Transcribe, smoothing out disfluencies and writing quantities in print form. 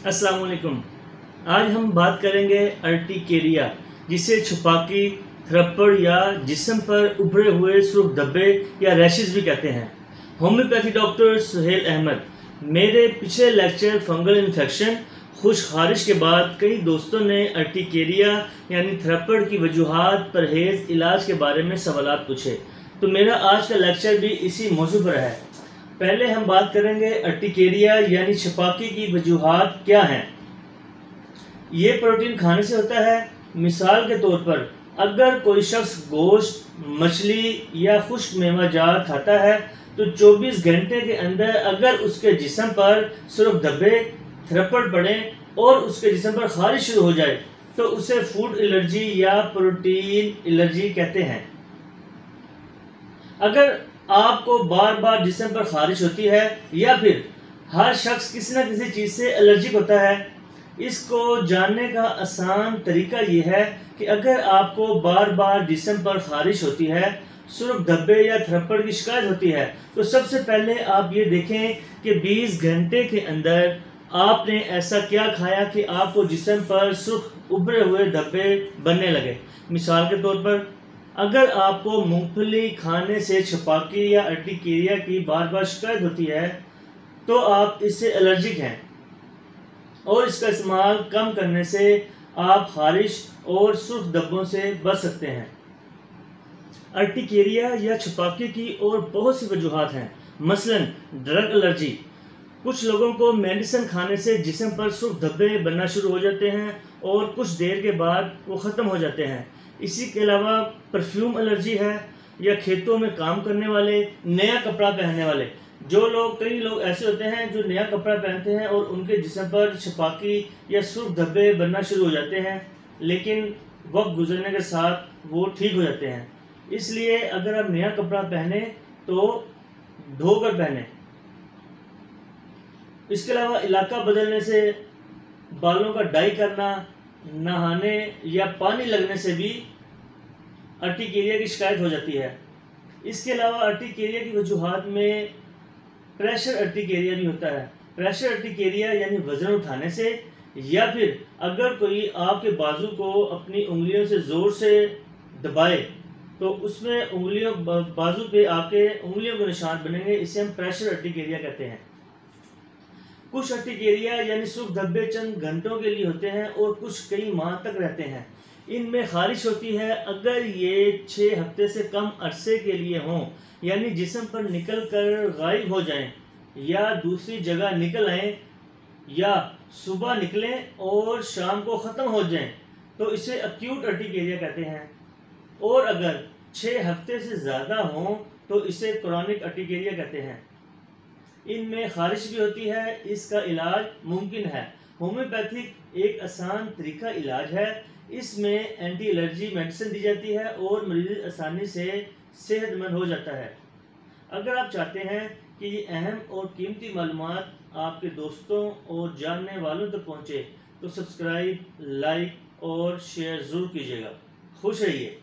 अस्सलाम वालेकुम। आज हम बात करेंगे अर्टिकेरिया, जिसे छुपाकी, थ्रप्पड़ या जिस्म पर उभरे हुए सुर्ख धब्बे या रैशेस भी कहते हैं। Homeopathy doctor Suhail Ahmed. मेरे पिछले लेक्चर फंगल इन्फेक्शन खुश खारिश के बाद कई दोस्तों ने अर्टिकेरिया यानी थ्रप्पड़ की वजूहात, परहेज, इलाज के बारे में सवालात पूछे, तो मेरा आज का लेक्चर भी इसी मौजू पर है। पहले हम बात करेंगे अर्टिकेरिया यानी छपाकी की वजूहात क्या हैं। ये प्रोटीन खाने से होता है। मिसाल के तौर पर अगर कोई शख्स गोश्त, मछली या खुश्क मेवाजात खाता है तो 24 घंटे के अंदर अगर उसके जिस्म पर सुर्ख धब्बे, थ्रप्पड़ पड़े और उसके जिस्म पर खारिश शुरू हो जाए तो उसे फूड एलर्जी या प्रोटीन एलर्जी कहते हैं। अगर आपको बार बार जिस्म पर खारिश होती है या फिर हर शख्स किसी न किसी चीज़ से एलर्जिक होता है, इसको जानने का आसान तरीका ये है कि अगर आपको बार बार जिस्म पर खारिश होती है, सुर्ख धब्बे या थ्रप्पड़ की शिकायत होती है, तो सबसे पहले आप ये देखें कि 20 घंटे के अंदर आपने ऐसा क्या खाया कि आपको जिस्म पर सुर्ख उभरे हुए धब्बे बनने लगे। मिसाल के तौर पर अगर आपको मूंगफली खाने से छपाकी या अर्टिकेरिया की बार बार शिकायत होती है तो आप इससे एलर्जिक हैं और इसका इस्तेमाल कम करने से आप खारिश और सुर्ख धब्बों से बच सकते हैं। अर्टिकेरिया या छपाकी की और बहुत सी वजूहात हैं, मसलन ड्रग एलर्जी। कुछ लोगों को मेडिसिन खाने से जिस्म पर सुर्ख धब्बे बनना शुरू हो जाते हैं और कुछ देर के बाद वो ख़त्म हो जाते हैं। इसी के अलावा परफ्यूम एलर्जी है, या खेतों में काम करने वाले, नया कपड़ा पहनने वाले। कई लोग ऐसे होते हैं जो नया कपड़ा पहनते हैं और उनके जिस्म पर छपाकी या सुर्ख धब्बे बनना शुरू हो जाते हैं, लेकिन वक्त गुजरने के साथ वो ठीक हो जाते हैं। इसलिए अगर आप नया कपड़ा पहने तो धोकर पहने। इसके अलावा इलाका बदलने से, बालों का डाई करना, नहाने या पानी लगने से भी अर्टिकेरिया की शिकायत हो जाती है। इसके अलावा अर्टिकेरिया की वजूहात में प्रेशर अर्टिकेरिया भी होता है। प्रेशर अर्टिकेरिया यानी वजन उठाने से, या फिर अगर कोई आपके बाजू को अपनी उंगलियों से ज़ोर से दबाए तो उसमें बाजू पे आपके उंगलियों के निशान बनेंगे। इसे हम प्रेशर अर्टिकेरिया कहते हैं। कुछ अर्टिकेरिया यानी सुर्ख धब्बे चंद घंटों के लिए होते हैं और कुछ कई माह तक रहते हैं। इनमें खारिश होती है अगर ये 6 हफ्ते से कम अरसे के लिए हों, यानी जिस्म पर निकल कर गायब हो जाएं या दूसरी जगह निकल आएं या सुबह निकलें और शाम को ख़त्म हो जाएं, तो इसे एक्यूट अर्टिकेरिया कहते हैं। और अगर 6 हफ्ते से ज़्यादा हों तो इसे क्रॉनिक अर्टिकेरिया कहते हैं। इनमें खारिश भी होती है। इसका इलाज मुमकिन है। होम्योपैथिक एक आसान तरीका इलाज है। इसमें एंटी एलर्जी मेडिसिन दी जाती है और मरीज आसानी से सेहतमंद हो जाता है। अगर आप चाहते हैं कि ये अहम और कीमती मालूमात आपके दोस्तों और जानने वालों तक पहुँचे तो सब्सक्राइब, लाइक और शेयर ज़रूर कीजिएगा। खुश रहिए।